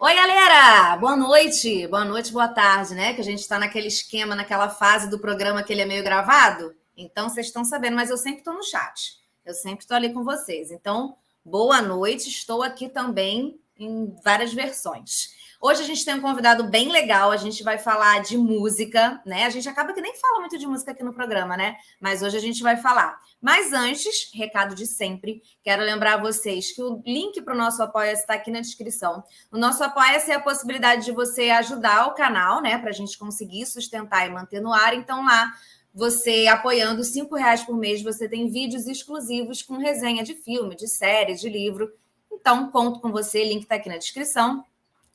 Oi, galera! Boa noite, boa tarde, né? Que a gente está naquele esquema, naquela fase do programa que ele é meio gravado. Então, vocês estão sabendo, mas eu sempre estou no chat. Eu sempre estou ali com vocês. Então, boa noite. Estou aqui também em várias versões. Hoje a gente tem um convidado bem legal. A gente vai falar de música, né? A gente acaba que nem fala muito de música aqui no programa, né? Mas hoje a gente vai falar. Mas antes, recado de sempre, quero lembrar vocês que o link para o nosso Apoia-se está aqui na descrição. O nosso Apoia-se é a possibilidade de você ajudar o canal, né? Para a gente conseguir sustentar e manter no ar. Então, lá, você apoiando R$ 5 por mês, você tem vídeos exclusivos com resenha de filme, de série, de livro. Então, conto com você, link está aqui na descrição.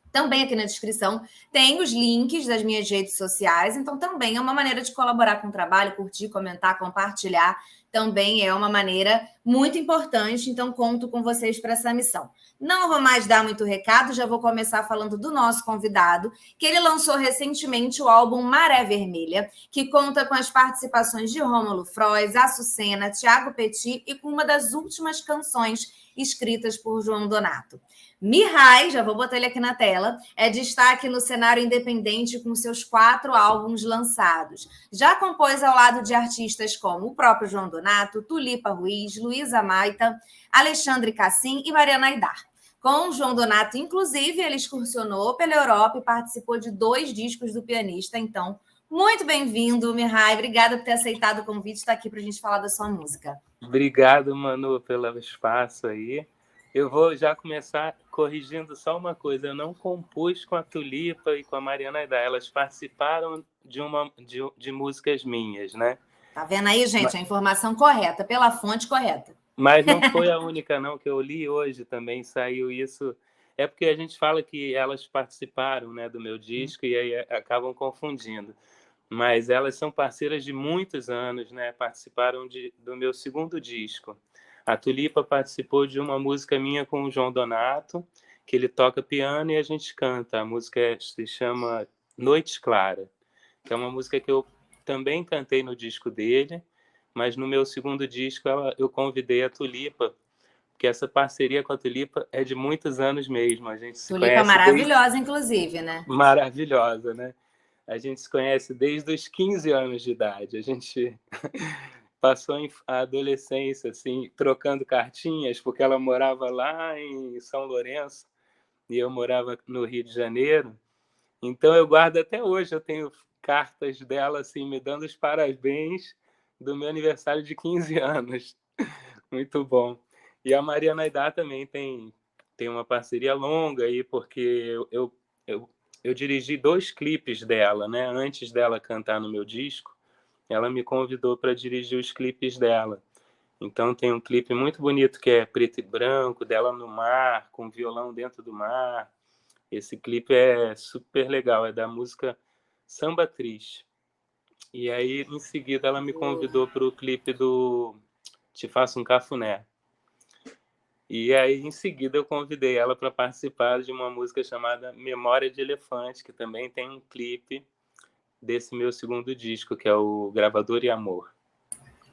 Também aqui na descrição tem os links das minhas redes sociais, então também é uma maneira de colaborar com o trabalho, curtir, comentar, compartilhar, também é uma maneira muito importante, então conto com vocês para essa missão. Não vou mais dar muito recado, já vou começar falando do nosso convidado, que ele lançou recentemente o álbum Maré Vermelha, que conta com as participações de Rômulo Frois, Açucena, Thiago Petit e com uma das últimas canções escritas por João Donato. Mihai, já vou botar ele aqui na tela, é destaque no cenário independente com seus 4 álbuns lançados. Já compôs ao lado de artistas como o próprio João Donato, Tulipa Ruiz, Luísa Maita, Alexandre Cassim e Mariana Aidar. Com o João Donato, inclusive, ele excursionou pela Europa e participou de 2 discos do pianista. Então, muito bem-vindo, Mihai. Obrigada por ter aceitado o convite e estar aqui para a gente falar da sua música. Obrigado, Manu, pelo espaço aí. Eu vou já começar corrigindo só uma coisa. Eu não compus com a Tulipa e com a Mariana Aidar. Elas participaram de músicas minhas, né? Tá vendo aí, gente? A informação correta, pela fonte correta. Mas não foi a única, não, que eu li hoje também. Saiu isso. É porque a gente fala que elas participaram, né, do meu disco e aí acabam confundindo. Mas elas são parceiras de muitos anos, né? Participaram do meu segundo disco. A Tulipa participou de uma música minha com o João Donato, que ele toca piano e a gente canta. A música se chama Noite Clara, que é uma música que eu também cantei no disco dele, mas no meu segundo disco eu convidei a Tulipa, porque essa parceria com a Tulipa é de muitos anos mesmo. A gente se Tulipa conhece desde... maravilhosa, inclusive, né? Maravilhosa, né? A gente se conhece desde os 15 anos de idade. A gente passou a adolescência assim, trocando cartinhas, porque ela morava lá em São Lourenço e eu morava no Rio de Janeiro. Então eu guardo até hoje, eu tenho cartas dela assim me dando os parabéns do meu aniversário de 15 anos. Muito bom. E a Mariana Aidar também tem uma parceria longa aí, porque eu dirigi 2 clipes dela, né? Antes dela cantar no meu disco, ela me convidou para dirigir os clipes dela. Então tem um clipe muito bonito que é preto e branco, dela no mar, com violão dentro do mar. Esse clipe é super legal, é da música Samba Triste. E aí, em seguida, ela me convidou para o clipe do Te Faço um Cafuné. E aí, em seguida, eu convidei ela para participar de uma música chamada Memória de Elefante, que também tem um clipe desse meu segundo disco, que é o Gravador e Amor.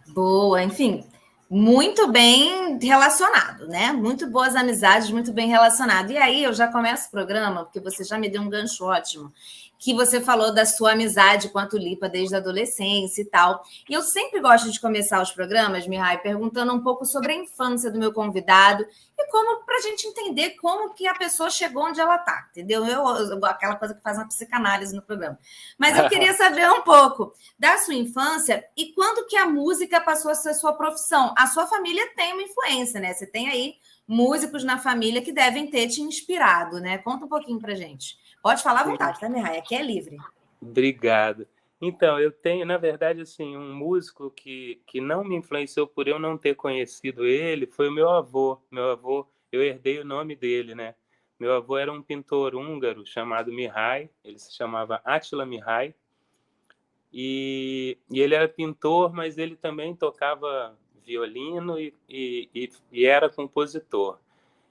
Boa, enfim, muito bem relacionado, né? Muito boas amizades, muito bem relacionado. E aí eu já começo o programa, porque você já me deu um gancho ótimo, que você falou da sua amizade com a Tulipa desde a adolescência e tal. E eu sempre gosto de começar os programas, Mihai, perguntando um pouco sobre a infância do meu convidado e como para a gente entender como que a pessoa chegou onde ela está, entendeu? Aquela coisa que faz uma psicanálise no programa. Mas eu queria saber um pouco da sua infância e quando que a música passou a ser sua profissão. A sua família tem uma influência, né? Você tem aí músicos na família que devem ter te inspirado, né? Conta um pouquinho pra gente. Pode falar à vontade, tá, Mihai? Aqui é livre. Obrigado. Então, eu tenho, na verdade, assim, um músico que não me influenciou por eu não ter conhecido ele, foi o meu avô. Meu avô, eu herdei o nome dele, né? Meu avô era um pintor húngaro chamado Mihai, ele se chamava Attila Mihai, e ele era pintor, mas ele também tocava violino e era compositor.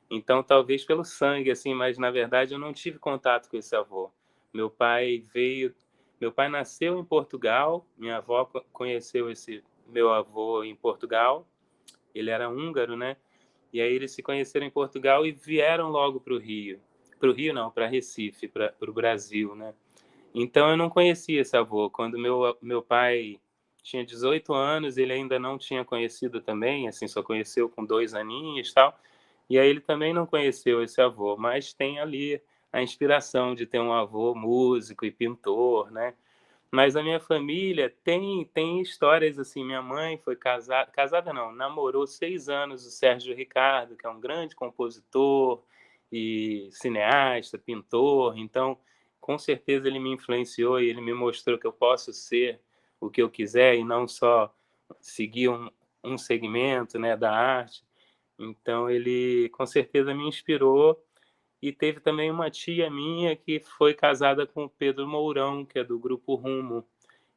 Então, talvez pelo sangue, assim, mas na verdade eu não tive contato com esse avô. Meu pai veio, meu pai nasceu em Portugal, minha avó conheceu esse meu avô em Portugal. Ele era húngaro, né? E aí eles se conheceram em Portugal e vieram logo para o Rio, para o Rio, não, para Recife, para o Brasil, né? Então eu não conhecia esse avô. Quando meu pai tinha 18 anos, ele ainda não tinha conhecido também, assim, só conheceu com 2 aninhos e tal. E aí ele também não conheceu esse avô, mas tem ali a inspiração de ter um avô músico e pintor, né? Mas a minha família tem histórias assim. Minha mãe foi casada não, namorou 6 anos o Sérgio Ricardo, que é um grande compositor e cineasta, pintor. Então, com certeza ele me influenciou e ele me mostrou que eu posso ser o que eu quiser e não só seguir um segmento, né, da arte. Então ele com certeza me inspirou. E teve também uma tia minha que foi casada com o Pedro Mourão, que é do grupo Rumo.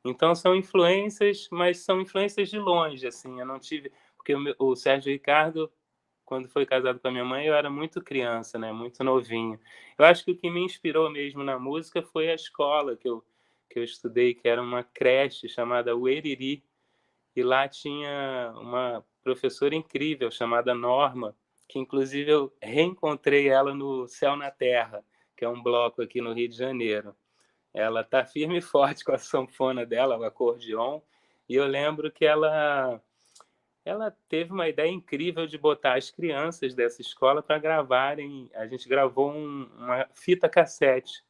Então são influências, mas são influências de longe, assim. Eu não tive, porque o Sérgio Ricardo, quando foi casado com a minha mãe, eu era muito criança, né? Muito novinho. Eu acho que o que me inspirou mesmo na música foi a escola que eu estudei, que era uma creche chamada Ueriri, e lá tinha uma professora incrível chamada Norma, que inclusive eu reencontrei ela no Céu na Terra, que é um bloco aqui no Rio de Janeiro. Ela tá firme e forte com a sanfona dela, o acordeon, e eu lembro que ela teve uma ideia incrível de botar as crianças dessa escola para gravarem. A gente gravou uma fita cassete.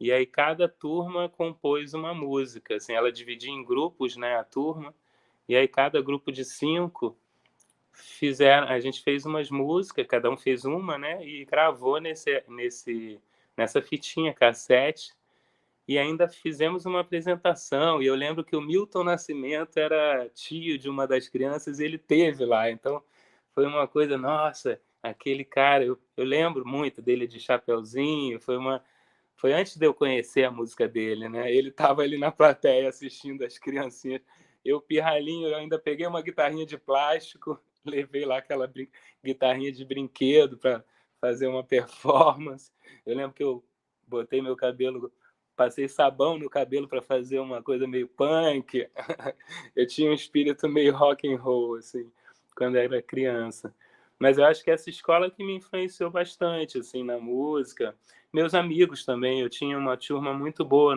E aí cada turma compôs uma música, assim, ela dividia em grupos, né, a turma, e aí cada grupo de 5 a gente fez umas músicas, cada um fez uma, né, e gravou nessa fitinha cassete, e ainda fizemos uma apresentação. E eu lembro que o Milton Nascimento era tio de uma das crianças e ele teve lá. Então foi uma coisa, nossa, aquele cara, eu lembro muito dele de Chapeuzinho. Foi antes de eu conhecer a música dele, né? Ele estava ali na plateia assistindo as criancinhas. Eu, pirralhinho, eu ainda peguei uma guitarrinha de plástico, levei lá aquela guitarrinha de brinquedo para fazer uma performance. Eu lembro que eu botei meu cabelo, passei sabão no cabelo para fazer uma coisa meio punk. Eu tinha um espírito meio rock and roll, assim, quando eu era criança. Mas eu acho que essa escola que me influenciou bastante, assim, na música. Meus amigos também, eu tinha uma turma muito boa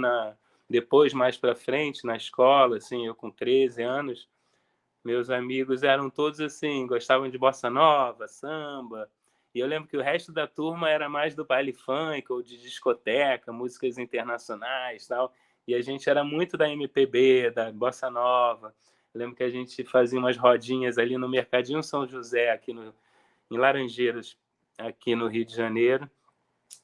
depois, mais para frente, na escola, assim, eu com 13 anos, meus amigos eram todos assim, gostavam de bossa nova, samba, e eu lembro que o resto da turma era mais do baile funk ou de discoteca, músicas internacionais, tal, e a gente era muito da MPB, da bossa nova. Eu lembro que a gente fazia umas rodinhas ali no Mercadinho São José, em Laranjeiras, aqui no Rio de Janeiro,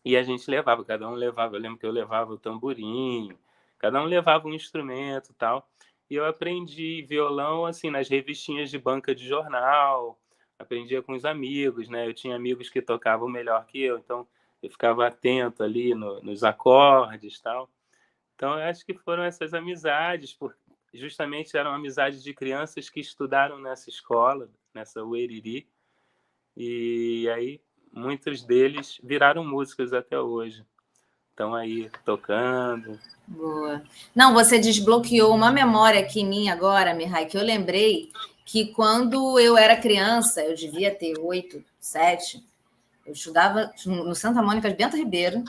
e a gente levava, cada um levava. Eu lembro que eu levava o tamborim, cada um levava um instrumento e tal. E eu aprendi violão assim nas revistinhas de banca de jornal, aprendia com os amigos, né? Eu tinha amigos que tocavam melhor que eu, então eu ficava atento ali nos acordes e tal. Então eu acho que foram essas amizades, justamente eram amizades de crianças que estudaram nessa escola, nessa UERIRI, e aí muitos deles viraram músicos até hoje. Estão aí tocando. Boa. Não, você desbloqueou uma memória aqui em mim agora, Mihai, que eu lembrei que quando eu era criança, eu devia ter 8, 7, eu estudava no Santa Mônica de Bento Ribeiro,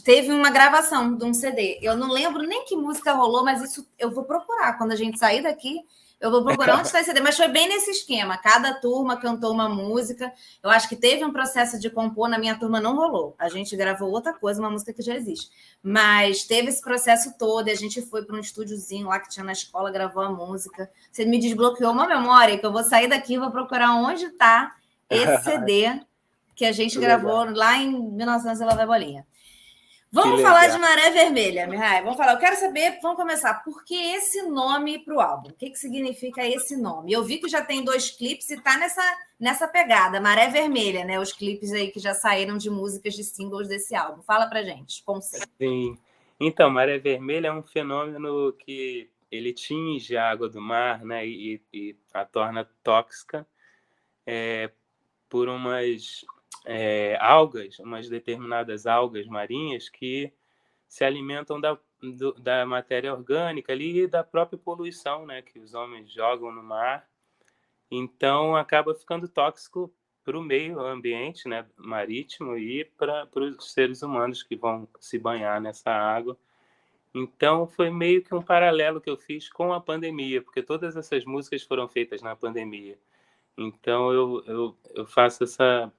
teve uma gravação de um CD. Eu não lembro nem que música rolou, mas isso eu vou procurar. Quando a gente sair daqui, eu vou procurar onde está esse CD. Mas foi bem nesse esquema. Cada turma cantou uma música. Eu acho que teve um processo de compor. Na minha turma não rolou. A gente gravou outra coisa, uma música que já existe. Mas teve esse processo todo e a gente foi para um estúdiozinho lá que tinha na escola, gravou a música. Você me desbloqueou uma memória que eu vou sair daqui e vou procurar onde está esse CD que a gente gravou lá em 1900 e lá vai bolinha. Vamos falar de Maré Vermelha, Mihai. Vamos falar. Eu quero saber, vamos começar. Por que esse nome para o álbum? O que significa esse nome? Eu vi que já tem 2 clipes e está nessa pegada, Maré Vermelha, né? Os clipes aí que já saíram de músicas de singles desse álbum. Fala pra gente, conceito. Sim. Então, Maré Vermelha é um fenômeno que ele tinge a água do mar, né? E a torna tóxica por umas algas, umas determinadas algas marinhas que se alimentam da matéria orgânica ali e da própria poluição, né, que os homens jogam no mar. Então acaba ficando tóxico o meio ambiente, né, marítimo, e para os seres humanos que vão se banhar nessa água. Então foi meio que um paralelo que eu fiz com a pandemia, porque todas essas músicas foram feitas na pandemia. Então eu faço essa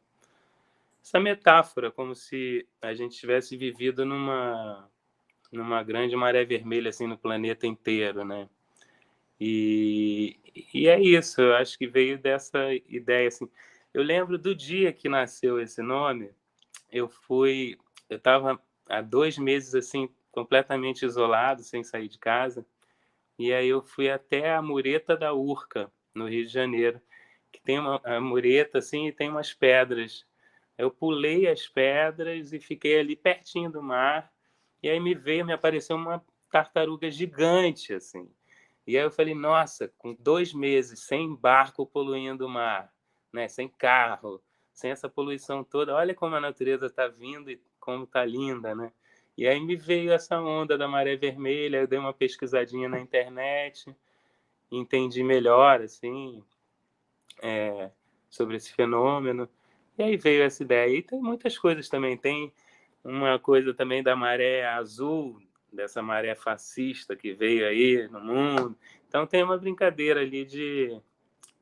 metáfora, como se a gente tivesse vivido numa grande maré vermelha assim no planeta inteiro, né? E, e é isso, eu acho que veio dessa ideia assim. Eu lembro do dia que nasceu esse nome. Eu estava há 2 meses assim completamente isolado, sem sair de casa, e aí eu fui até a Mureta da Urca, no Rio de Janeiro, que tem a mureta assim e tem umas pedras. Eu pulei as pedras e fiquei ali pertinho do mar, e aí me apareceu uma tartaruga gigante assim. E aí eu falei, nossa, com 2 meses sem barco poluindo o mar, né, sem carro, sem essa poluição toda, olha como a natureza está vindo e como está linda, né? E aí me veio essa onda da maré vermelha, eu dei uma pesquisadinha na internet, entendi melhor, assim, sobre esse fenômeno, e aí veio essa ideia. E tem muitas coisas também, tem uma coisa também da maré azul, dessa maré fascista que veio aí no mundo. Então tem uma brincadeira ali de...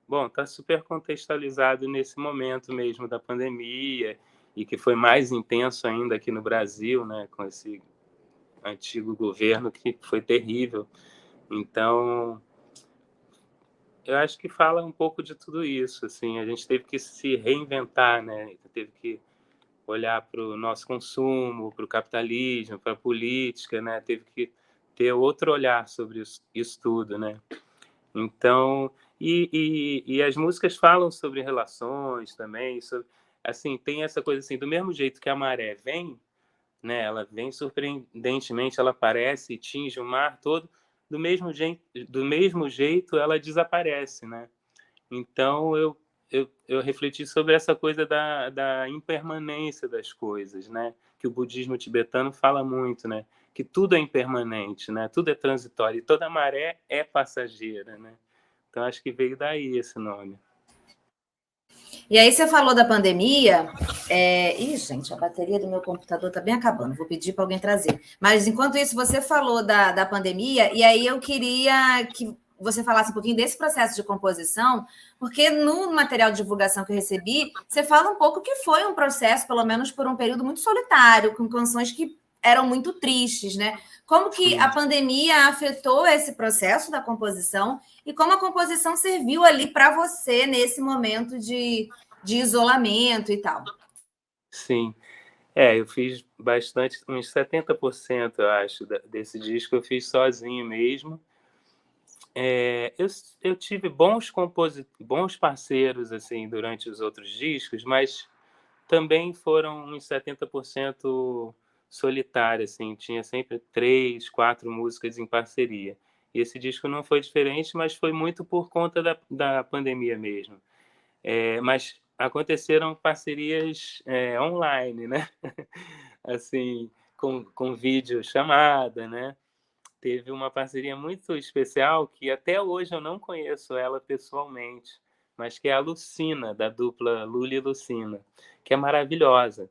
Bom, está super contextualizado nesse momento mesmo da pandemia, e que foi mais intenso ainda aqui no Brasil, né, com esse antigo governo que foi terrível. Então, eu acho que fala um pouco de tudo isso, assim, a gente teve que se reinventar, né, teve que olhar para o nosso consumo, para o capitalismo, para a política, né, teve que ter outro olhar sobre isso tudo, né. Então, e as músicas falam sobre relações também, sobre, assim, tem essa coisa assim, do mesmo jeito que a maré vem, né, ela vem surpreendentemente, ela aparece e tinge o mar todo, do mesmo jeito ela desaparece, né? Então eu refleti sobre essa coisa da impermanência das coisas, né? Que o budismo tibetano fala muito, né? Que tudo é impermanente, né? Tudo é transitório e toda maré é passageira, né? Então acho que veio daí esse nome. E aí você falou da pandemia. Ih, gente, a bateria do meu computador está bem acabando. Vou pedir para alguém trazer. Mas enquanto isso, você falou da pandemia, e aí eu queria que você falasse um pouquinho desse processo de composição, porque no material de divulgação que eu recebi, você fala um pouco que foi um processo, pelo menos por um período muito solitário, com canções que eram muito tristes, né? Como que a pandemia afetou esse processo da composição e como a composição serviu ali para você nesse momento de isolamento e tal? Sim. Eu fiz bastante, uns 70%, eu acho, desse disco eu fiz sozinho mesmo. Eu tive bons parceiros assim durante os outros discos, mas também foram uns 70% solitário, assim, tinha sempre 3, 4 músicas em parceria. E esse disco não foi diferente, mas foi muito por conta da pandemia mesmo. Mas aconteceram parcerias online, né? Assim, com vídeo chamada, né? Teve uma parceria muito especial que até hoje eu não conheço ela pessoalmente, mas que é a Lucina, da dupla Lula e Lucina, que é maravilhosa.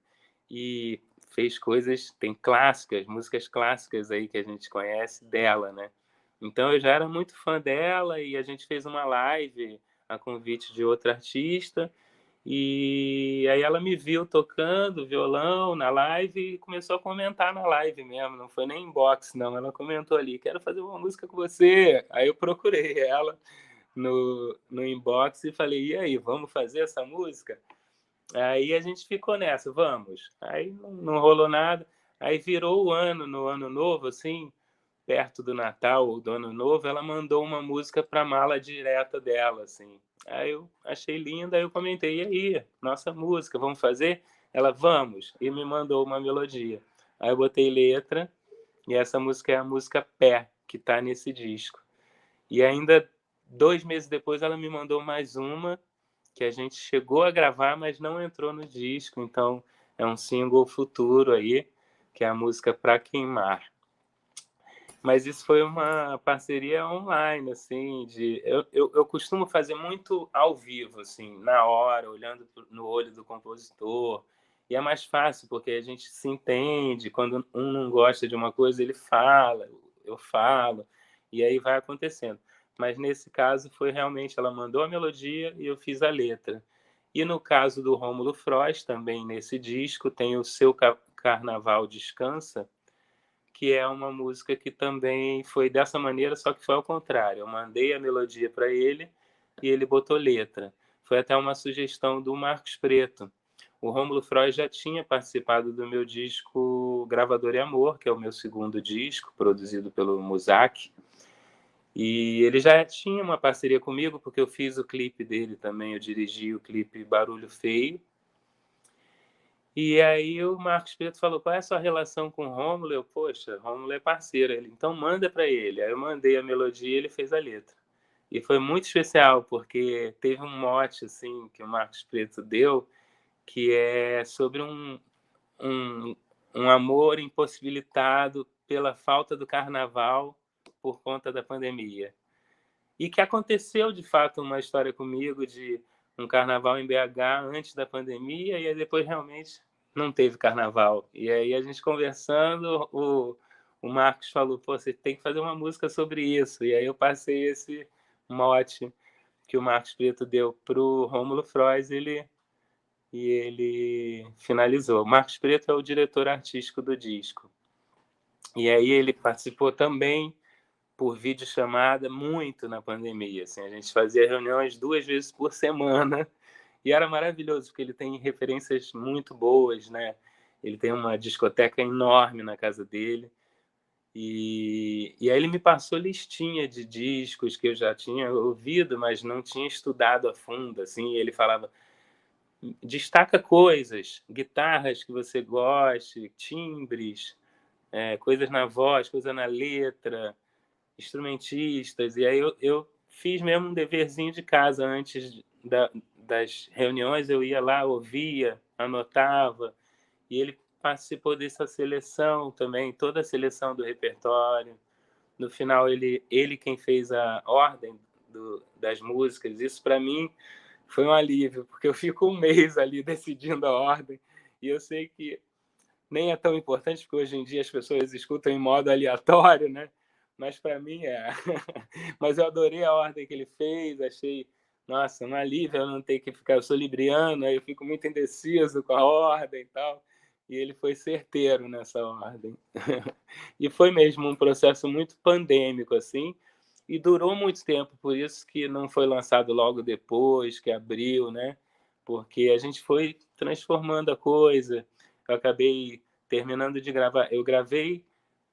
E fez coisas, tem clássicas, músicas clássicas aí que a gente conhece dela, né? Então eu já era muito fã dela e a gente fez uma live a convite de outra artista, e aí ela me viu tocando violão na live e começou a comentar na live mesmo, não foi nem inbox, não. Ela comentou ali, quero fazer uma música com você. Aí eu procurei ela no inbox e falei, e aí, vamos fazer essa música? Aí a gente ficou nessa, vamos. Aí não rolou nada. Aí virou o ano, no ano novo, assim, perto do Natal ou do Ano Novo, ela mandou uma música para a mala direta dela, assim. Aí eu achei linda, aí eu comentei, e aí, nossa música, vamos fazer? Ela, vamos, e me mandou uma melodia. Aí eu botei letra, e essa música é a música Pé, que está nesse disco. E ainda 2 meses depois ela me mandou mais uma, que a gente chegou a gravar, mas não entrou no disco, então é um single futuro aí, que é a música Pra Queimar. Mas isso foi uma parceria online, assim, eu costumo fazer muito ao vivo, assim, na hora, olhando no olho do compositor, e é mais fácil, porque a gente se entende, quando um não gosta de uma coisa, ele fala, eu falo, e aí vai acontecendo. Mas nesse caso foi realmente, ela mandou a melodia e eu fiz a letra. E no caso do Rômulo Frois, também nesse disco, tem o Seu Carnaval Descansa, que é uma música que também foi dessa maneira, só que foi ao contrário. Eu mandei a melodia para ele e ele botou letra. Foi até uma sugestão do Marcos Preto. O Rômulo Frois já tinha participado do meu disco Gravador e Amor, que é o meu segundo disco, produzido pelo Muzak. E ele já tinha uma parceria comigo, porque eu fiz o clipe dele também, eu dirigi o clipe Barulho Feio. E aí o Marcos Preto falou: qual é a sua relação com o Rômulo? Eu, poxa, Rômulo é parceiro. Ele, então manda para ele. Aí eu mandei a melodia e ele fez a letra. E foi muito especial, porque teve um mote assim que o Marcos Preto deu, que é sobre um, um amor impossibilitado pela falta do carnaval por conta da pandemia. E que aconteceu, de fato, uma história comigo de um carnaval em BH antes da pandemia, e aí depois realmente não teve carnaval. E aí a gente conversando, o Marcos falou: pô, você tem que fazer uma música sobre isso. E aí eu passei esse mote que o Marcos Preto deu para o Rômulo Frois, e ele finalizou. O Marcos Preto é o diretor artístico do disco. E aí ele participou também por videochamada muito na pandemia. Assim, a gente fazia reuniões 2 vezes por semana e era maravilhoso, porque ele tem referências muito boas, né? Ele tem uma discoteca enorme na casa dele. E aí ele me passou listinha de discos que eu já tinha ouvido, mas não tinha estudado a fundo. Assim, e ele falava: destaca coisas, guitarras que você goste, timbres, coisas na voz, coisa na letra, instrumentistas. E aí eu fiz mesmo um deverzinho de casa antes das reuniões. Eu ia lá, ouvia, anotava, e ele participou dessa seleção também, toda a seleção do repertório. No final, ele quem fez a ordem das músicas. Isso para mim foi um alívio, porque eu fico um mês ali decidindo a ordem, e eu sei que nem é tão importante, porque hoje em dia as pessoas escutam em modo aleatório, né? Mas para mim é. Mas eu adorei a ordem que ele fez, achei, nossa, um alívio eu não ter que ficar. Eu sou libriano, aí eu fico muito indeciso com a ordem e tal. E ele foi certeiro nessa ordem. E foi mesmo um processo muito pandêmico, assim, e durou muito tempo, por isso que não foi lançado logo depois, que abriu, né? Porque a gente foi transformando a coisa. Eu acabei terminando de gravar. Eu gravei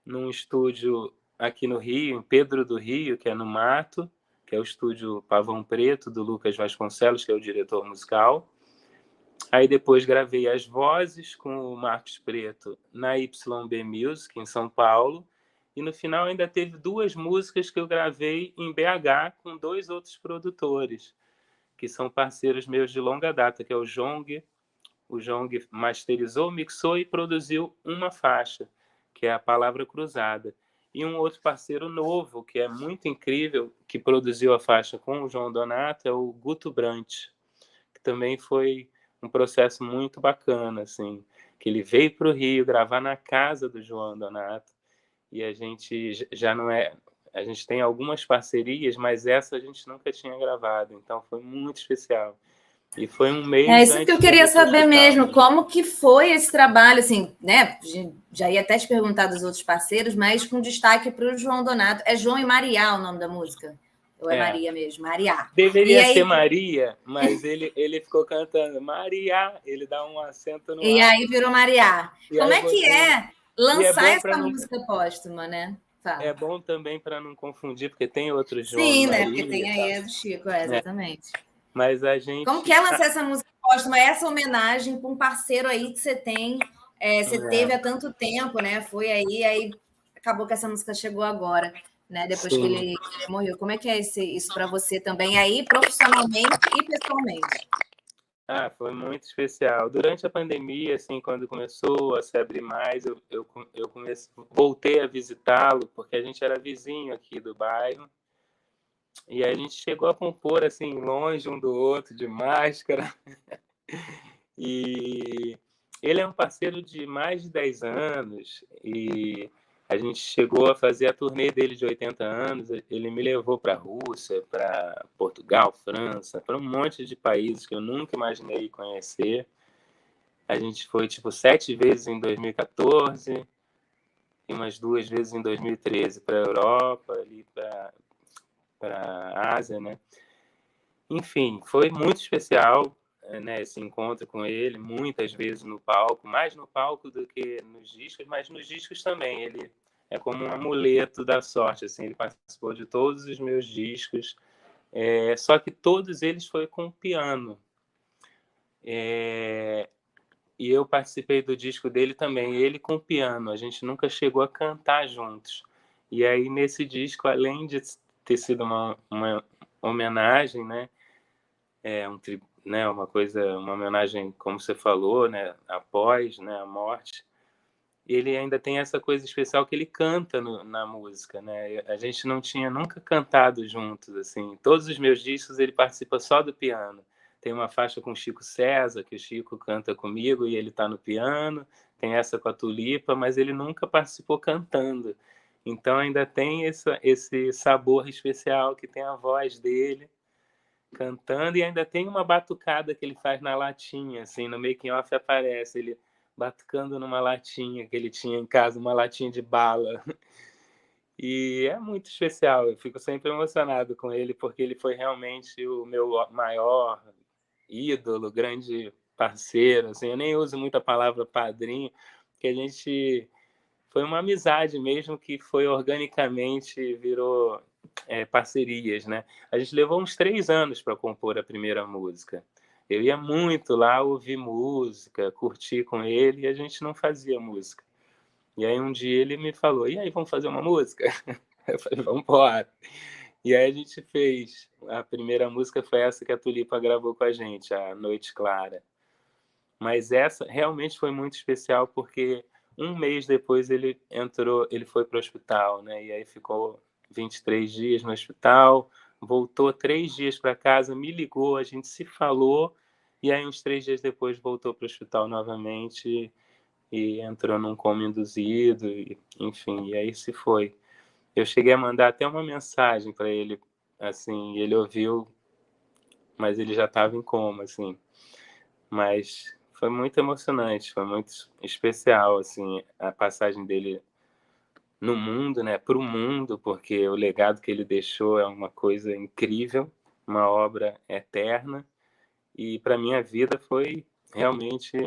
num estúdio aqui no Rio, em Pedro do Rio, que é no Mato, que é o estúdio Pavão Preto, do Lucas Vasconcelos, que é o diretor musical. Aí depois gravei as vozes com o Marcos Preto na YB Music, em São Paulo. E no final ainda teve 2 músicas que eu gravei em BH com 2 outros produtores, que são parceiros meus de longa data, que é o Jong. O Jong masterizou, mixou e produziu uma faixa, que é a Palavra Cruzada. E um outro parceiro novo, que é muito incrível, que produziu a faixa com o João Donato, é o Guto Brant, que também foi um processo muito bacana, assim, que ele veio para o Rio gravar na casa do João Donato, e a gente já não é... A gente tem algumas parcerias, mas essa a gente nunca tinha gravado, então foi muito especial. E foi um É mês isso que antes eu de eu queria ir para o saber hospital. mesmo, como que foi esse trabalho, assim, né? Já ia até te perguntar dos outros parceiros, mas com destaque para o João Donato. É João e Maria o nome da música? Ou é É, Maria mesmo? Maria. E deveria ser aí, Maria, mas ele ficou cantando Maria, ele dá um acento no e A, aí virou Maria. e aí Como eu é que botei. é E é lançar bom para essa não, música póstuma, né? Fala. é bom também para não confundir, porque tem outros João e Sim, né? Porque Maria tem e aí tal. a do Chico, É, exatamente. mas a Como que gente é lançar essa música póstuma? Essa homenagem para um parceiro aí que você tem, você teve há é, tanto tempo, né? Foi aí acabou que essa música chegou agora, né? Depois que sim. ele morreu. Como é que é isso para você também aí, profissionalmente e pessoalmente? Foi muito especial. Durante a pandemia, assim, quando começou a se abrir mais, voltei a visitá-lo, porque a gente era vizinho aqui do bairro, e aí a gente chegou a compor, assim, longe um do outro, de máscara. E ele é um parceiro de mais de 10 anos, e a gente chegou a fazer a turnê dele de 80 anos. Ele me levou para a Rússia, para Portugal, França, para um monte de países que eu nunca imaginei conhecer. A gente foi tipo 7 vezes em 2014 e umas 2 vezes em 2013 para a Europa, ali para a Ásia, né? Enfim, foi muito especial, né, esse encontro com ele, muitas vezes no palco, mais no palco do que nos discos, mas nos discos também. Ele é como um amuleto da sorte, assim, ele participou de todos os meus discos, só que todos eles foi com piano. E eu participei do disco dele também, ele com piano, a gente nunca chegou a cantar juntos. E aí, nesse disco, além de ter sido uma homenagem, né, uma homenagem, como você falou, né, após, né, a morte, ele ainda tem essa coisa especial que ele canta na música, né? A gente não tinha nunca cantado juntos, assim. Todos os meus discos ele participa só do piano. Tem uma faixa com o Chico César, que o Chico canta comigo e ele está no piano. Tem essa com a Tulipa, mas ele nunca participou cantando. Então ainda tem esse sabor especial que tem a voz dele cantando, e ainda tem uma batucada que ele faz na latinha, assim, no making off aparece ele batucando numa latinha que ele tinha em casa, uma latinha de bala. E é muito especial, eu fico sempre emocionado com ele, porque ele foi realmente o meu maior ídolo, grande parceiro, assim. Eu nem uso muito a palavra padrinho, porque a gente foi uma amizade mesmo que foi organicamente, virou parcerias, né? A gente levou uns 3 anos para compor a primeira música. Eu ia muito lá ouvir música, curtir com ele, e a gente não fazia música. E aí um dia ele me falou, e aí, vamos fazer uma música? Eu falei, vamos embora. E aí a gente fez. A primeira música foi essa que a Tulipa gravou com a gente, a Noite Clara. Mas essa realmente foi muito especial, porque um mês depois ele foi para o hospital, né? E aí ficou 23 dias no hospital, voltou 3 dias para casa, me ligou, a gente se falou, e aí uns 3 dias depois voltou para o hospital novamente e entrou num coma induzido, e, enfim, e aí se foi. Eu cheguei a mandar até uma mensagem para ele, assim, ele ouviu, mas ele já estava em coma, assim. Mas foi muito emocionante, foi muito especial, assim, a passagem dele no mundo, né, para o mundo, porque o legado que ele deixou é uma coisa incrível, uma obra eterna, e para minha vida foi realmente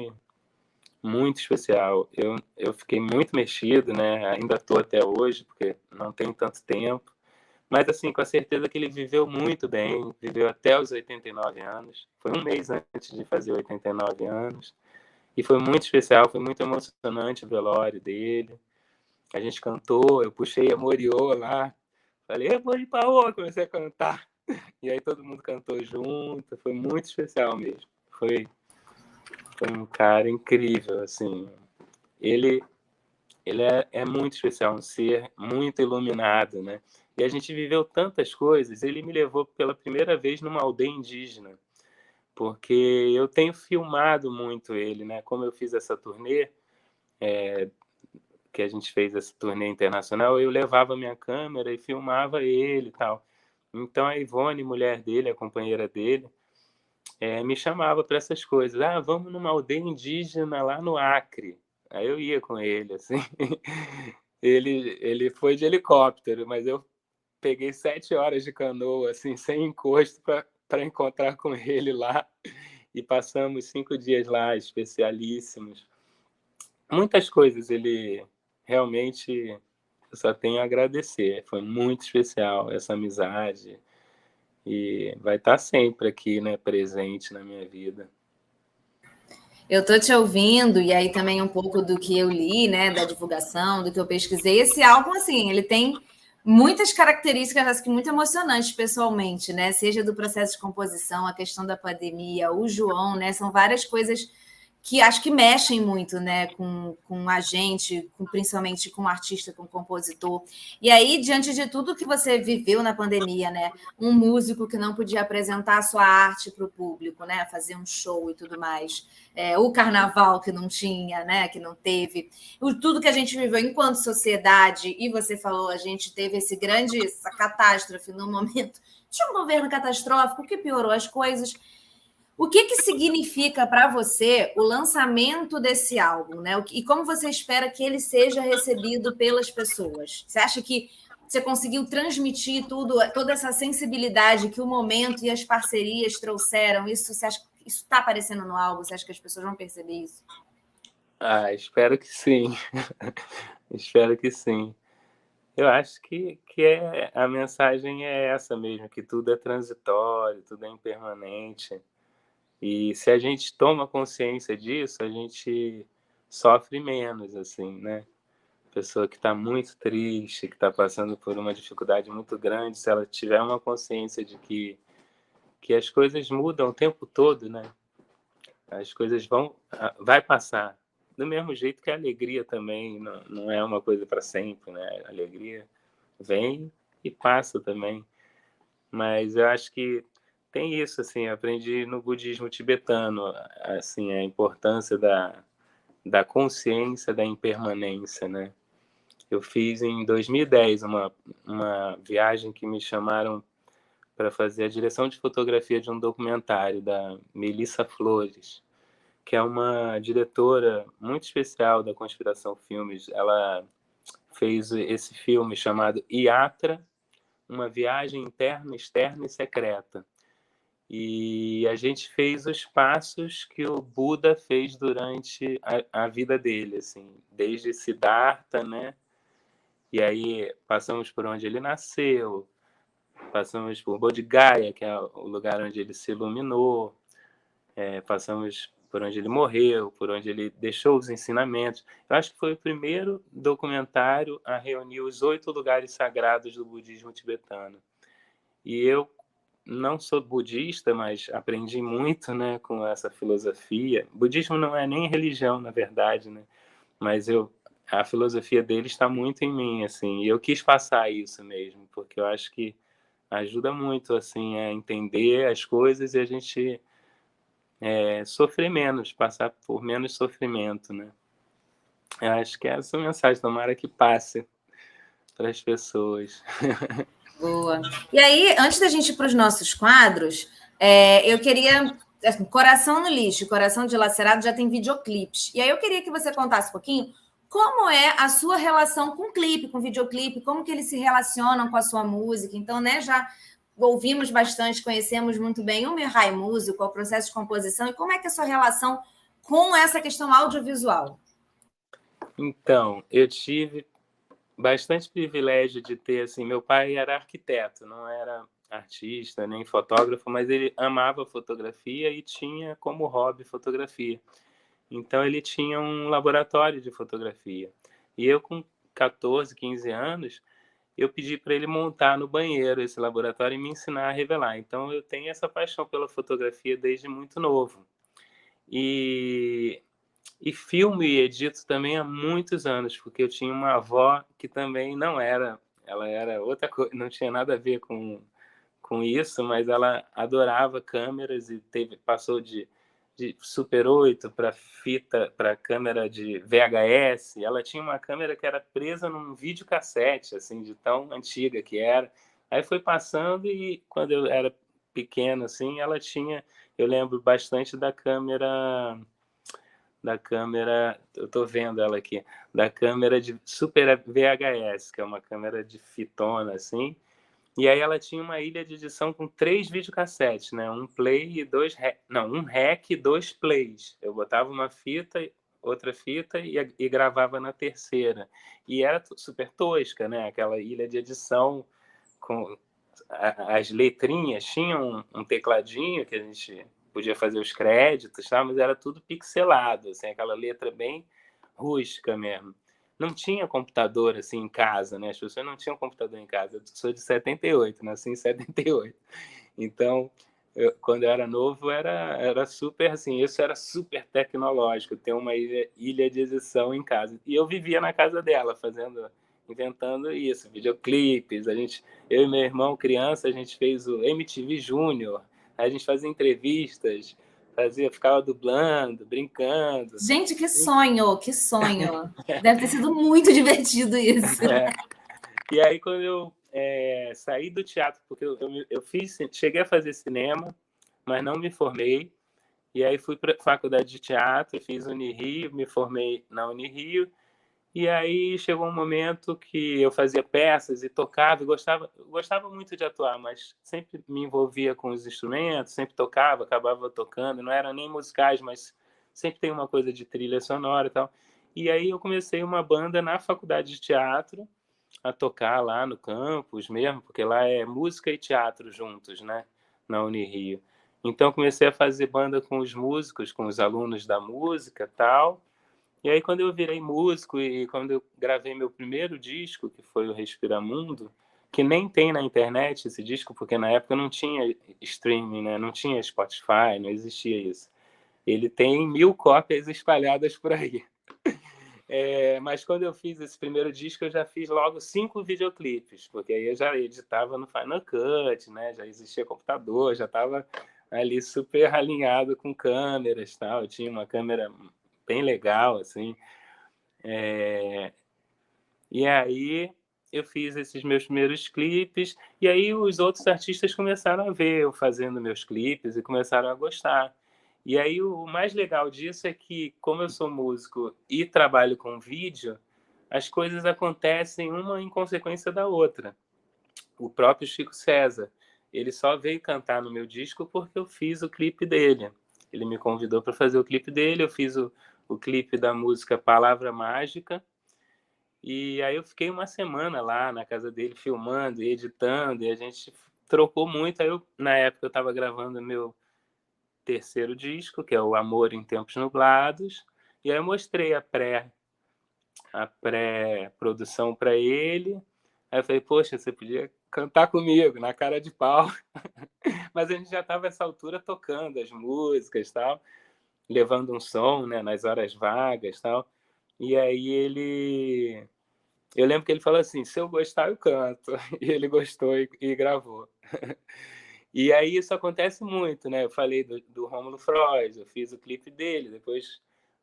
muito especial. Eu fiquei muito mexido, né, ainda estou até hoje, porque não tenho tanto tempo, mas assim, com a certeza que ele viveu muito bem, viveu até os 89 anos, foi um mês antes de fazer 89 anos, e foi muito especial, foi muito emocionante o velório dele. A gente cantou, eu puxei a Moriô lá, falei, Moripaô, comecei a cantar. E aí todo mundo cantou junto, foi muito especial mesmo. Foi um cara incrível, assim. Ele é muito especial, um ser muito iluminado, né? E a gente viveu tantas coisas. Ele me levou pela primeira vez numa aldeia indígena, porque eu tenho filmado muito ele, né? Como eu fiz essa turnê, que a gente fez essa turnê internacional, eu levava minha câmera e filmava ele e tal. Então a Ivone, mulher dele, a companheira dele, me chamava para essas coisas. Ah, vamos numa aldeia indígena lá no Acre. Aí eu ia com ele, assim. Ele foi de helicóptero, mas eu peguei 7 horas de canoa, assim, sem encosto, para encontrar com ele lá. E passamos 5 dias lá, especialíssimos. Muitas coisas ele realmente, eu só tenho a agradecer. Foi muito especial essa amizade e vai estar sempre aqui, né, presente na minha vida. Eu estou te ouvindo, e aí também um pouco do que eu li, né, da divulgação, do que eu pesquisei. Esse álbum, assim, ele tem muitas características, acho que muito emocionantes pessoalmente, né? Seja do processo de composição, a questão da pandemia, o João, né? São várias coisas que acho que mexem muito, né, com a gente, principalmente com o artista, com o compositor. E aí, diante de tudo que você viveu na pandemia, né, um músico que não podia apresentar a sua arte para o público, né, fazer um show e tudo mais, o carnaval que não tinha, né, que não teve, tudo que a gente viveu enquanto sociedade, e você falou, a gente teve essa catástrofe no momento de um governo catastrófico que piorou as coisas. O que significa para você o lançamento desse álbum, né? E como você espera que ele seja recebido pelas pessoas? Você acha que você conseguiu transmitir toda essa sensibilidade que o momento e as parcerias trouxeram? Você acha que isso está aparecendo no álbum? Você acha que as pessoas vão perceber isso? Espero que sim. Espero que sim. Eu acho que a mensagem é essa mesmo, que tudo é transitório, tudo é impermanente. E se a gente toma consciência disso, a gente sofre menos, assim, né? Pessoa que está muito triste, que está passando por uma dificuldade muito grande, se ela tiver uma consciência de que as coisas mudam o tempo todo, né? As coisas vai passar. Do mesmo jeito que a alegria também não é uma coisa para sempre, né? A alegria vem e passa também. Mas eu acho que tem isso, assim, eu aprendi no budismo tibetano, assim, a importância da consciência da impermanência, né? Eu fiz em 2010 uma viagem que me chamaram para fazer a direção de fotografia de um documentário da Melissa Flores, que é uma diretora muito especial da Conspiração Filmes. Ela fez esse filme chamado Yatra, uma viagem interna, externa e secreta. E a gente fez os passos que o Buda fez durante a vida dele, assim, desde Siddhartha, né? E aí passamos por onde ele nasceu, passamos por Bodh Gaya, que é o lugar onde ele se iluminou, passamos por onde ele morreu, por onde ele deixou os ensinamentos. Eu acho que foi o primeiro documentário a reunir os 8 lugares sagrados do budismo tibetano. E eu não sou budista, mas aprendi muito, né, com essa filosofia. Budismo não é nem religião, na verdade, né? Mas a filosofia dele está muito em mim, assim. E eu quis passar isso mesmo, porque eu acho que ajuda muito, assim, a entender as coisas e a gente sofrer menos, passar por menos sofrimento, né? Eu acho que é essa mensagem, tomara que passe para as pessoas. Boa. E aí, antes da gente ir para os nossos quadros, eu queria. Assim, Coração no Lixo, Coração Dilacerado já tem videoclipes. E aí eu queria que você contasse um pouquinho como é a sua relação com clipe, com videoclipe, como que eles se relacionam com a sua música. Então, né, já ouvimos bastante, conhecemos muito bem o Mihai Músico, o processo de composição, e como é que é a sua relação com essa questão audiovisual? Então, eu tive bastante privilégio de ter, assim, meu pai era arquiteto, não era artista nem fotógrafo, mas ele amava fotografia e tinha como hobby fotografia. Então ele tinha um laboratório de fotografia. E eu com 14, 15 anos, eu pedi para ele montar no banheiro esse laboratório e me ensinar a revelar. Então eu tenho essa paixão pela fotografia desde muito novo. E filme e edito também há muitos anos, porque eu tinha uma avó que também não era, ela era outra coisa, não tinha nada a ver com isso, mas ela adorava câmeras e passou de Super 8 para fita, para câmera de VHS. Ela tinha uma câmera que era presa num videocassete, assim, de tão antiga que era. Aí foi passando e quando eu era pequeno, assim, ela tinha, eu lembro bastante da câmera, eu estou vendo ela aqui, da câmera de Super VHS, que é uma câmera de fitona, assim. E aí ela tinha uma ilha de edição com 3 videocassetes, né? Um play e 2 rec, não, um rec e 2 plays. Eu botava uma fita, outra fita e gravava na terceira. E era super tosca, né? Aquela ilha de edição com as letrinhas, tinha um tecladinho que a gente podia fazer os créditos, tá? Mas era tudo pixelado, assim, aquela letra bem rústica mesmo. não tinha computador assim em casa, né? As pessoas não tinham computador em casa. Eu sou de 78, nasci em 78. Então, quando eu era novo, era super assim, isso era super tecnológico, ter uma ilha de edição em casa. E eu vivia na casa dela, inventando isso, videoclipes. Eu e meu irmão, criança, a gente fez o MTV Júnior, a gente fazia entrevistas, ficava dublando, brincando. Gente, que sonho, que sonho. Deve ter sido muito divertido isso. É. E aí, quando eu saí do teatro, porque cheguei a fazer cinema, mas não me formei. E aí fui para a faculdade de teatro, fiz Unirio, me formei na Unirio. E aí chegou um momento que eu fazia peças e tocava, e gostava muito de atuar, mas sempre me envolvia com os instrumentos, sempre tocava, acabava tocando, não eram nem musicais, mas sempre tem uma coisa de trilha sonora e tal. E aí eu comecei uma banda na faculdade de teatro, a tocar lá no campus mesmo, porque lá é música e teatro juntos, né, na Unirio. Então comecei a fazer banda com os músicos, com os alunos da música, tal. E aí quando eu virei músico e quando eu gravei meu primeiro disco, que foi o Respiramundo, que nem tem na internet esse disco, porque na época não tinha streaming, né? Não tinha Spotify, não existia isso. Ele tem 1000 cópias espalhadas por aí. Mas quando eu fiz esse primeiro disco, eu já fiz logo 5 videoclipes, porque aí eu já editava no Final Cut, né? Já existia computador, já estava ali super alinhado com câmeras, tal. Eu tinha uma câmera bem legal, assim. E aí eu fiz esses meus primeiros clipes, e aí os outros artistas começaram a ver eu fazendo meus clipes e começaram a gostar. E aí o mais legal disso é que, como eu sou músico e trabalho com vídeo, as coisas acontecem uma em consequência da outra. O próprio Chico César, ele só veio cantar no meu disco porque eu fiz o clipe dele. Ele me convidou para fazer o clipe dele, eu fiz o clipe da música Palavra Mágica, e aí eu fiquei uma semana lá na casa dele filmando e editando, e a gente trocou muito. Aí na época eu estava gravando meu terceiro disco, que é o Amor em Tempos Nublados, e aí eu mostrei a pré-produção para ele. Aí eu falei, poxa, você podia cantar comigo, na cara de pau. Mas a gente já estava nessa altura tocando as músicas, tal, levando um som, né, nas horas vagas, tal. E aí eu lembro que ele falou assim, se eu gostar, eu canto. E ele gostou e gravou. E aí isso acontece muito, né? Eu falei do Rômulo Freud, eu fiz o clipe dele, depois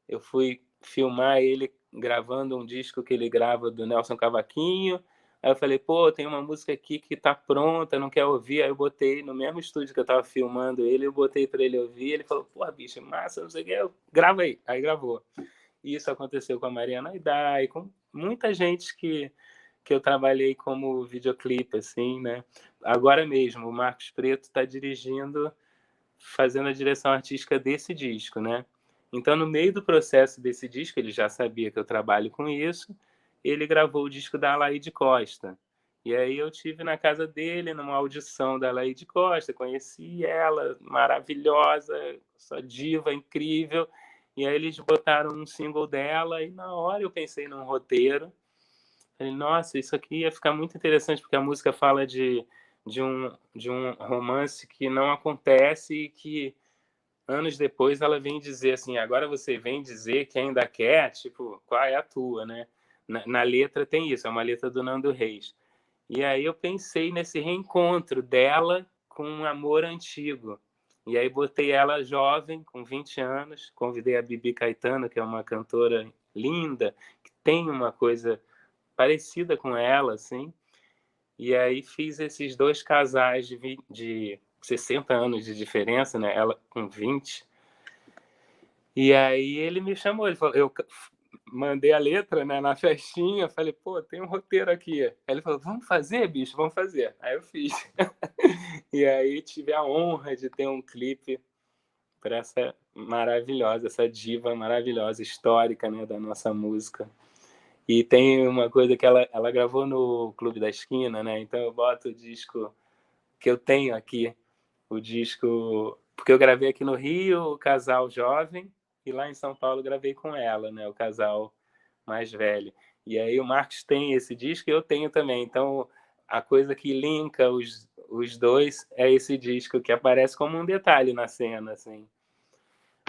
eu fui filmar ele gravando um disco que ele grava do Nelson Cavaquinho. Aí eu falei, pô, tem uma música aqui que tá pronta, não quer ouvir? Aí eu botei no mesmo estúdio que eu tava filmando ele, eu botei para ele ouvir, ele falou, pô, bicho, massa, não sei o que, grava aí. Aí gravou. E isso aconteceu com a Mariana Aidai, com muita gente que eu trabalhei como videoclipe, assim, né? Agora mesmo, o Marcos Preto está dirigindo, fazendo a direção artística desse disco, né? Então, no meio do processo desse disco, ele já sabia que eu trabalho com isso, ele gravou o disco da Alaide Costa. E aí eu tive na casa dele, numa audição da Alaide Costa, conheci ela, maravilhosa, sua diva incrível. E aí eles botaram um single dela e na hora eu pensei num roteiro. Falei, nossa, isso aqui ia ficar muito interessante, porque a música fala de um romance que não acontece e que anos depois ela vem dizer assim, agora você vem dizer que ainda quer, tipo, qual é a tua, né? Na letra tem isso, é uma letra do Nando Reis. E aí eu pensei nesse reencontro dela com um amor antigo. E aí botei ela jovem, com 20 anos, convidei a Bibi Caetano, que é uma cantora linda, que tem uma coisa parecida com ela, assim. E aí fiz esses dois casais de 60 anos de diferença, né? Ela com 20. E aí ele me chamou, ele falou, eu mandei a letra, né, na festinha, falei, pô, tem um roteiro aqui. Aí ele falou, vamos fazer, bicho, vamos fazer. Aí eu fiz. E aí tive a honra de ter um clipe para essa maravilhosa, essa diva maravilhosa, histórica, né, da nossa música. E tem uma coisa que ela gravou no Clube da Esquina, né? Então eu boto o disco que eu tenho aqui, o disco, porque eu gravei aqui no Rio, o casal jovem, e lá em São Paulo gravei com ela, né? O casal mais velho. E aí o Marcos tem esse disco e eu tenho também. Então, a coisa que linka os dois é esse disco, que aparece como um detalhe na cena, assim.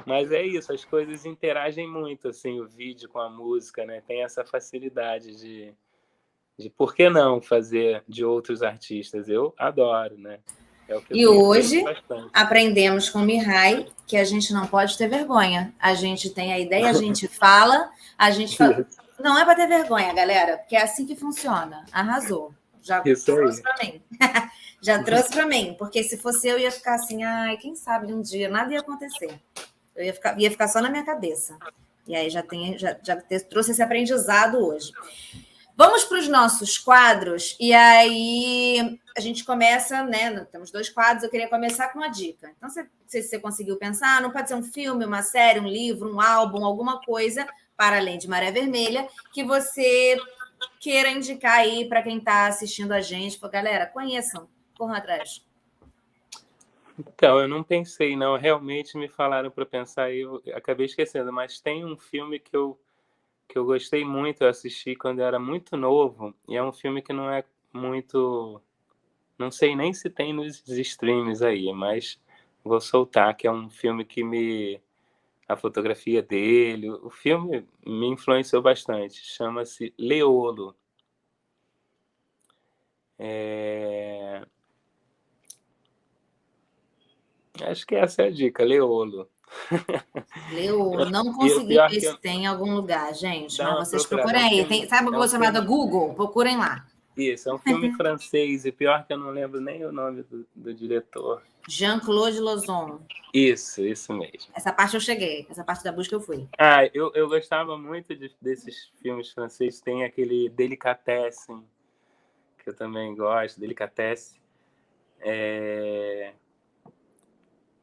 Mas é isso, as coisas interagem muito, assim, o vídeo com a música, né? Tem essa facilidade de por que não fazer de outros artistas. Eu adoro, né? É o que eu E tenho feito hoje bastante. aprendemos com o Mihai que a gente não pode ter vergonha. A gente tem a ideia, a gente fala, a gente fala. Não é para ter vergonha, galera, porque é assim que funciona. Arrasou. Já Isso trouxe aí. para mim. Já trouxe para mim, porque se fosse eu ia ficar assim, ai, quem sabe um dia nada ia acontecer. Eu ia ficar só na minha cabeça. E aí já trouxe esse aprendizado hoje. Vamos para os nossos quadros, e aí a gente começa, né? Temos 2 quadros, eu queria começar com uma dica. Então, se você conseguiu pensar, não pode ser um filme, uma série, um livro, um álbum, alguma coisa, para além de Maré Vermelha, que você queira indicar aí para quem está assistindo a gente. Pô, galera, conheçam, corram atrás. Então, eu não pensei, não. Realmente me falaram para pensar e eu acabei esquecendo. Mas tem um filme que eu gostei muito, eu assisti quando eu era muito novo, e é um filme que não é muito... Não sei nem se tem nos streams aí, mas vou soltar, que é um filme que me... A fotografia dele, o filme me influenciou bastante. Chama-se Leolo. Acho que essa é a dica, Leolo. Leo, não E o consegui pior ver que se tem em algum lugar, gente, dá mas uma vocês procurada, é procurem um aí. filme, Sabe uma é um coisa chamada filme, Google? Procurem lá. isso, é um filme francês, e pior que eu não lembro nem o nome do diretor. Jean-Claude Lozon. Isso mesmo. Essa parte eu cheguei, essa parte da busca eu fui. Eu gostava muito desses filmes franceses. Tem aquele Delicatessen, que eu também gosto, Delicatessen.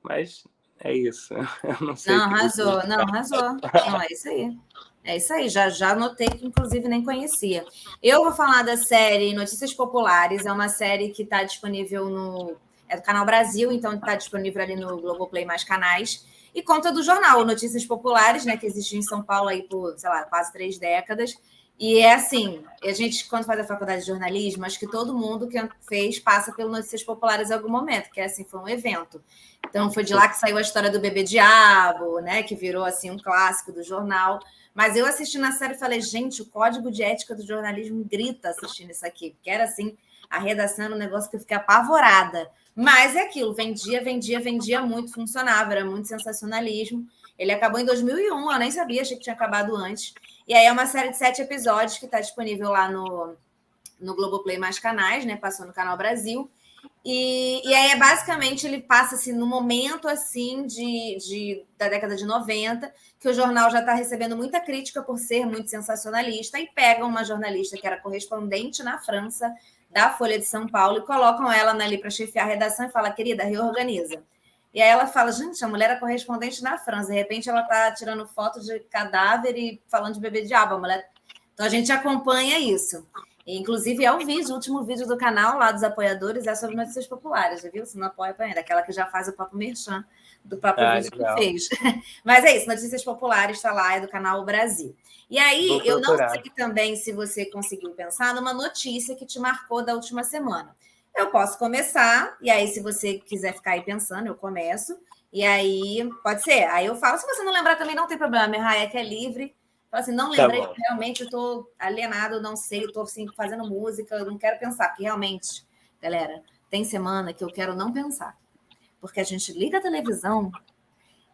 Mas é isso. Eu não sei o Não, que arrasou, não, indicar. arrasou. Não, é isso aí. É isso aí, já anotei que inclusive nem conhecia. Eu vou falar da série Notícias Populares, é uma série que está disponível no... É do Canal Brasil, então está disponível ali no Globoplay mais canais. E conta do jornal Notícias Populares, né, que existe em São Paulo aí por, sei lá, quase 3 décadas. E é assim, a gente, quando faz a faculdade de jornalismo, acho que todo mundo que fez passa pelo Notícias Populares em algum momento, que é assim, foi um evento. Então, foi de lá que saiu a história do Bebê Diabo, né, que virou assim um clássico do jornal. Mas eu assisti na série e falei, gente, o código de ética do jornalismo grita assistindo isso aqui, porque era assim, a redação era um negócio que eu fiquei apavorada. Mas é aquilo, vendia muito, funcionava, era muito sensacionalismo. Ele acabou em 2001, eu nem sabia, achei que tinha acabado antes. E aí é uma série de 7 episódios que está disponível lá no Globoplay mais canais, né? Passou no Canal Brasil. E aí, basicamente, ele passa-se no momento, assim, da década de 90, que o jornal já está recebendo muita crítica por ser muito sensacionalista, e pegam uma jornalista que era correspondente na França, da Folha de São Paulo, e colocam ela ali para chefiar a redação e fala, querida, reorganiza. E aí ela fala, gente, a mulher é correspondente na França, de repente ela está tirando foto de cadáver e falando de bebê diabo, a mulher... Então a gente acompanha isso. Inclusive, é o último vídeo do canal lá dos apoiadores é sobre notícias populares, já viu? Se não apoia, ainda aquela que já faz o papo merchan do próprio vídeo Legal. que fez. Mas é isso, Notícias Populares está lá, é do canal Brasil. E aí, eu não sei também se você conseguiu pensar numa notícia que te marcou da última semana. Eu posso começar, e aí, se você quiser ficar aí pensando, eu começo. E aí, pode ser. Aí eu falo, se você não lembrar também, não tem problema, minha Raek é livre. Fala assim, não lembrei, realmente eu estou alienado, não sei, eu estou assim, fazendo música, eu não quero pensar, porque realmente, galera, tem semana que eu quero não pensar, porque a gente liga a televisão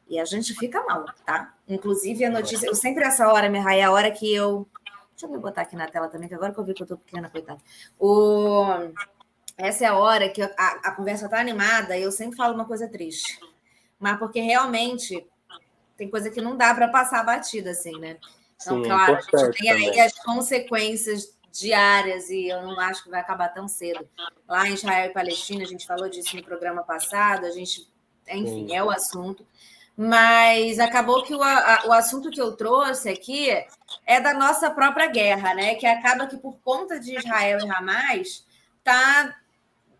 e a gente fica mal, tá? Inclusive a notícia, eu sempre essa hora, minha raia, é a hora que eu... Deixa eu botar aqui na tela também, que agora que eu vi que eu estou pequena, coitada. Essa é a hora que a conversa está animada e eu sempre falo uma coisa triste, mas porque realmente tem coisa que não dá para passar batida, assim, né? Então, Sim, claro, a gente tem aí também. as consequências diárias e eu não acho que vai acabar tão cedo. Lá em Israel e Palestina, a gente falou disso no programa passado, a gente, enfim, é o assunto. Mas acabou que o assunto que eu trouxe aqui é da nossa própria guerra, né? Que acaba que por conta de Israel e Hamas está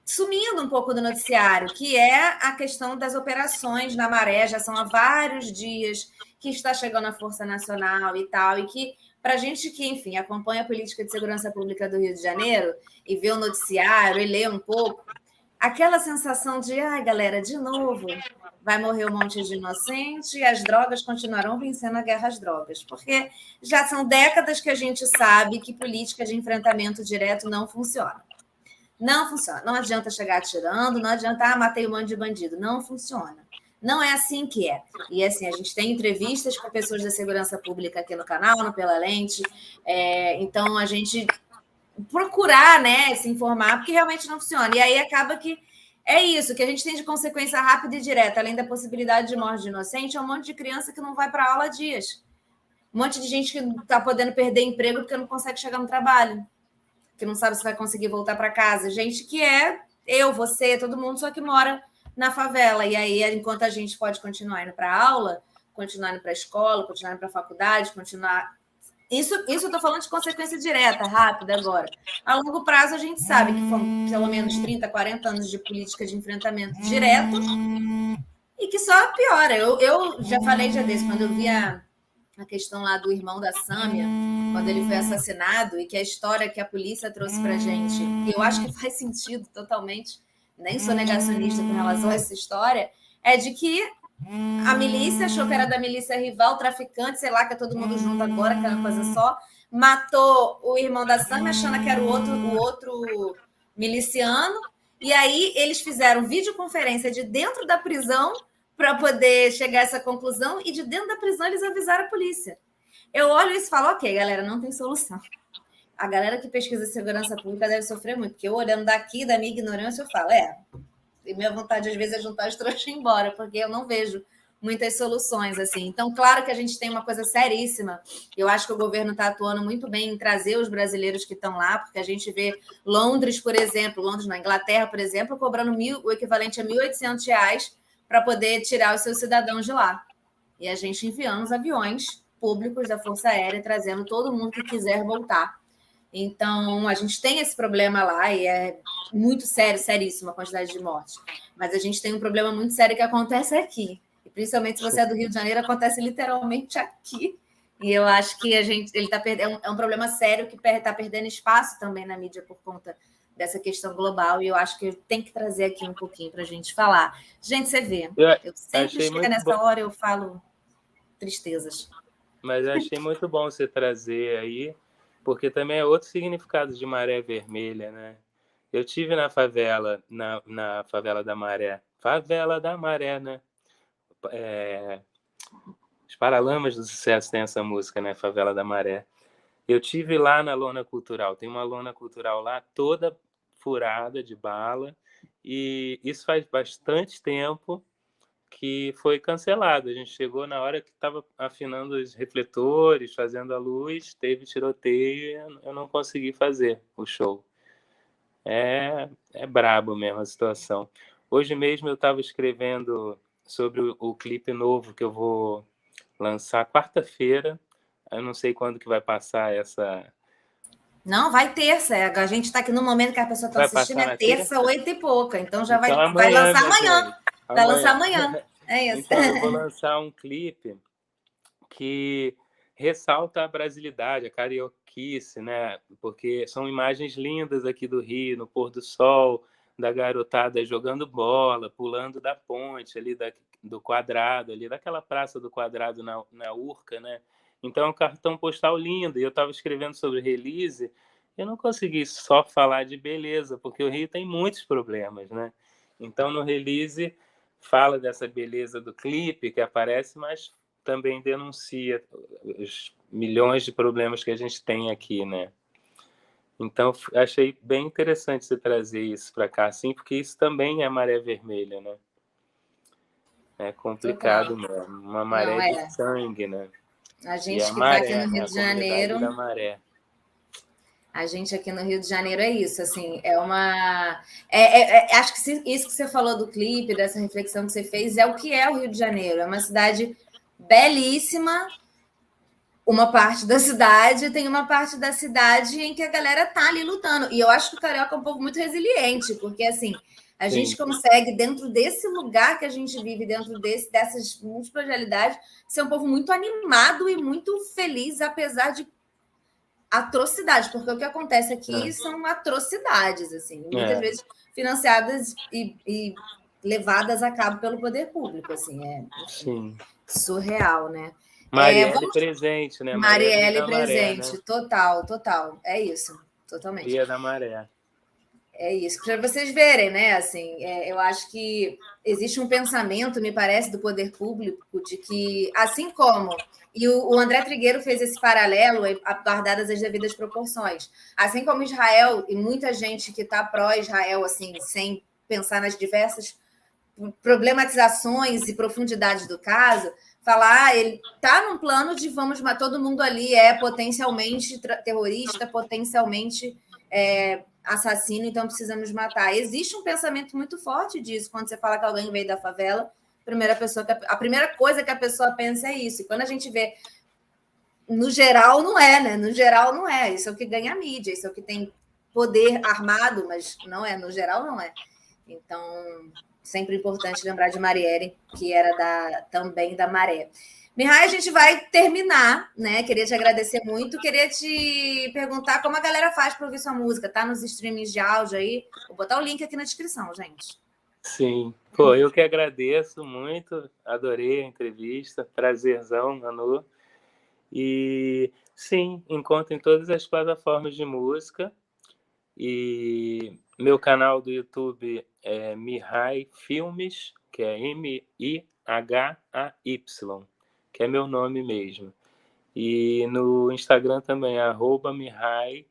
sumindo um pouco do noticiário, que é a questão das operações na Maré. Já são há vários dias que está chegando a Força Nacional e tal, e que, para a gente que, enfim, acompanha a política de segurança pública do Rio de Janeiro e vê o noticiário e lê um pouco, aquela sensação de, ai, galera, de novo, vai morrer um monte de inocente e as drogas continuarão vencendo a guerra às drogas, porque já são décadas que a gente sabe que política de enfrentamento direto não funciona. Não funciona. Não adianta chegar atirando, não adianta, matei um monte de bandido. Não funciona. Não é assim que é. E assim, a gente tem entrevistas com pessoas da segurança pública aqui no canal, no Pela Lente. Então, a gente procurar, né, se informar, porque realmente não funciona. E aí acaba que é isso, que a gente tem de consequência rápida e direta, além da possibilidade de morte de inocente, é um monte de criança que não vai para aula há dias. Um monte de gente que está podendo perder emprego porque não consegue chegar no trabalho, que não sabe se vai conseguir voltar para casa. Gente que é eu, você, todo mundo, só que mora na favela. E aí, enquanto a gente pode continuar indo para aula, continuar indo para a escola, continuar indo para a faculdade, continuar... Isso eu estou falando de consequência direta, rápida agora. A longo prazo, a gente sabe que foram pelo menos 30, 40 anos de política de enfrentamento direto e que só piora. Eu já falei já desse, quando eu vi a questão lá do irmão da Sâmia, quando ele foi assassinado, e que a história que a polícia trouxe para a gente, que eu acho que faz sentido totalmente, nem sou negacionista com relação a essa história, é de que a milícia achou que era da milícia rival, traficante, sei lá, que é todo mundo junto agora, que é uma coisa só, matou o irmão da Sâmia, achando que era o outro miliciano, e aí eles fizeram videoconferência de dentro da prisão para poder chegar a essa conclusão, e de dentro da prisão eles avisaram a polícia. Eu olho isso e falo, ok, galera, não tem solução. A galera que pesquisa segurança pública deve sofrer muito, porque eu olhando daqui, da minha ignorância, eu falo, e minha vontade às vezes é juntar os trouxas e ir embora, porque eu não vejo muitas soluções, assim. Então, claro que a gente tem uma coisa seríssima, eu acho que o governo está atuando muito bem em trazer os brasileiros que estão lá, porque a gente vê Londres, por exemplo, na Inglaterra, por exemplo, cobrando o equivalente a R$1.800 para poder tirar os seus cidadãos de lá. E a gente enviando os aviões públicos da Força Aérea, trazendo todo mundo que quiser voltar. Então, a gente tem esse problema lá, e é muito sério, seríssimo a quantidade de mortes. Mas a gente tem um problema muito sério que acontece aqui. E principalmente se você é do Rio de Janeiro, acontece literalmente aqui. E eu acho que ele está perdendo. É um problema sério que está perdendo espaço também na mídia por conta dessa questão global, e eu acho que tem que trazer aqui um pouquinho para a gente falar. Gente, você vê, eu sempre chego nessa hora, eu falo tristezas. Mas eu achei muito bom você trazer aí, porque também é outro significado de Maré Vermelha, né? Eu tive na favela, na Favela da Maré. Favela da Maré, né? Os Paralamas do Sucesso tem essa música, né? Favela da Maré. Eu tive lá na lona cultural. Tem uma lona cultural lá toda furada de bala, e isso faz bastante tempo que foi cancelado. A gente chegou na hora que estava afinando os refletores, fazendo a luz, teve tiroteio, eu não consegui fazer o show. É brabo mesmo a situação. Hoje mesmo eu estava escrevendo sobre o clipe novo que eu vou lançar quarta-feira. Eu não sei quando que vai passar essa... Não, vai terça. A gente está aqui no momento que a pessoa está assistindo, é terça, 8 e pouca. Então já então, vai lançar amanhã. Vai lançar amanhã. É isso. Então eu vou lançar um clipe que ressalta a brasilidade, a carioquice, né? Porque são imagens lindas aqui do Rio, no pôr do sol, da garotada jogando bola, pulando da ponte ali do Quadrado, ali daquela praça do Quadrado na Urca, né? Então é um cartão postal lindo. E eu estava escrevendo sobre release, eu não consegui só falar de beleza, porque o Rio tem muitos problemas, né? Então no release fala dessa beleza do clipe que aparece, mas também denuncia os milhões de problemas que a gente tem aqui, né? Então achei bem interessante você trazer isso para cá, assim, porque isso também é Maré Vermelha, né? É complicado mesmo, uma maré de sangue, né? A gente que está aqui no Rio de Janeiro. Da maré. A gente aqui no Rio de Janeiro é isso, assim, acho que isso que você falou do clipe, dessa reflexão que você fez, é o que é o Rio de Janeiro. É uma cidade belíssima, uma parte da cidade, tem uma parte da cidade em que a galera tá ali lutando. E eu acho que o carioca é um povo muito resiliente, porque, assim, A gente consegue, dentro desse lugar que a gente vive, dentro dessas múltiplas realidades, ser um povo muito animado e muito feliz, apesar de atrocidades, porque o que acontece aqui são atrocidades, assim, muitas vezes financiadas e levadas a cabo pelo poder público, assim, enfim, surreal, né? Marielle presente, né? Marielle presente, Maré, né? Total, é isso, totalmente. Dia da Maré. É isso, para vocês verem, né? Assim, eu acho que existe um pensamento, me parece, do poder público de que, assim como, e o André Trigueiro fez esse paralelo, guardadas as devidas proporções, assim como Israel e muita gente que está pró-Israel, assim, sem pensar nas diversas problematizações e profundidades do caso, falar, ele está num plano de todo mundo ali é potencialmente terrorista, potencialmente assassino, então precisamos matar. Existe um pensamento muito forte disso, quando você fala que alguém veio da favela, a primeira coisa que a pessoa pensa é isso. E quando a gente vê, no geral, não é, né? No geral, não é. Isso é o que ganha a mídia, isso é o que tem poder armado, mas não é, no geral, não é. Então, sempre importante lembrar de Marielle, que era também da Maré. Mihai, a gente vai terminar, né? Queria te agradecer muito. Queria te perguntar como a galera faz para ouvir sua música. Tá nos streamings de áudio aí? Vou botar o link aqui na descrição, gente. Sim. Pô, eu que agradeço muito. Adorei a entrevista. Prazerzão, Manu. E sim, encontro em todas as plataformas de música. E meu canal do YouTube é Mihai Filmes, que é Mihai, que é meu nome mesmo. E no Instagram também é @Mihai,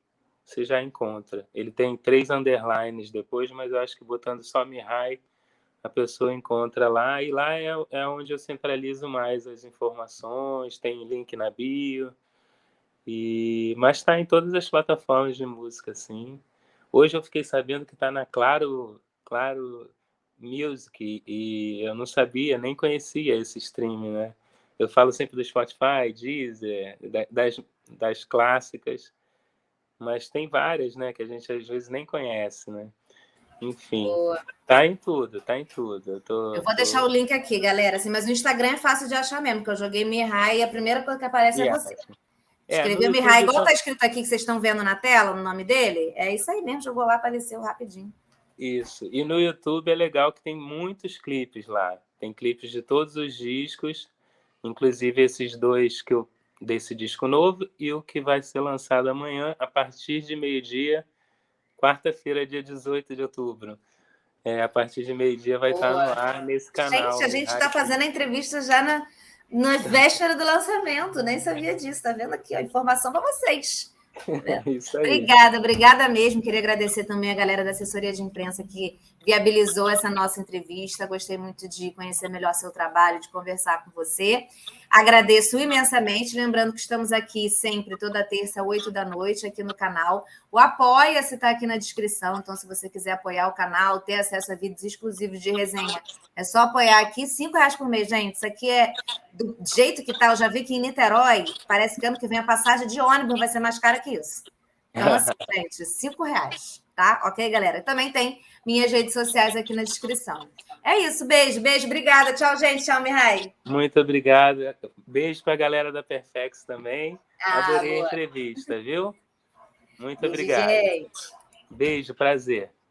você já encontra. Ele tem 3 underlines depois, mas eu acho que botando só Mihai, a pessoa encontra lá. E lá é onde eu centralizo mais as informações, tem link na bio. Mas está em todas as plataformas de música, sim. Hoje eu fiquei sabendo que está na Claro Music e eu não sabia, nem conhecia esse streaming, né? Eu falo sempre do Spotify, Deezer, das clássicas, mas tem várias, né, que a gente às vezes nem conhece, né? Enfim, boa. Tá em tudo. Eu vou deixar o link aqui, galera, assim, mas no Instagram é fácil de achar mesmo, porque eu joguei Mihai e a primeira coisa que aparece é você. Escreveu Mihai, igual tá escrito aqui que vocês estão vendo na tela, no nome dele. É isso aí mesmo, jogou lá, apareceu rapidinho. Isso. E no YouTube é legal que tem muitos clipes lá. Tem clipes de todos os discos, inclusive esses 2 desse disco novo e o que vai ser lançado amanhã, a partir de meio-dia, quarta-feira, dia 18 de outubro. A partir de meio-dia vai estar no ar nesse canal. Gente, a gente está fazendo a entrevista já na véspera do lançamento, nem sabia disso, tá vendo aqui, ó, informação para vocês. Isso aí. Obrigada mesmo. Queria agradecer também a galera da assessoria de imprensa que viabilizou essa nossa entrevista. Gostei muito de conhecer melhor seu trabalho, de conversar com você. Agradeço imensamente, lembrando que estamos aqui sempre, toda terça, 8 da noite, aqui no canal. O Apoia-se está aqui na descrição, então se você quiser apoiar o canal, ter acesso a vídeos exclusivos de resenha, é só apoiar aqui, R$5 por mês, gente. Isso aqui é do jeito que tá, eu já vi que em Niterói, parece que ano que vem a passagem de ônibus vai ser mais cara que isso. Então, assim, gente, R$5, tá? Ok, galera? Também tem minhas redes sociais aqui na descrição. É isso, beijo, obrigada. Tchau, gente. Tchau, Mihai. Muito obrigado. Beijo para a galera da Perfex também. Adorei a entrevista, viu? Muito obrigado. Gente. Beijo, prazer.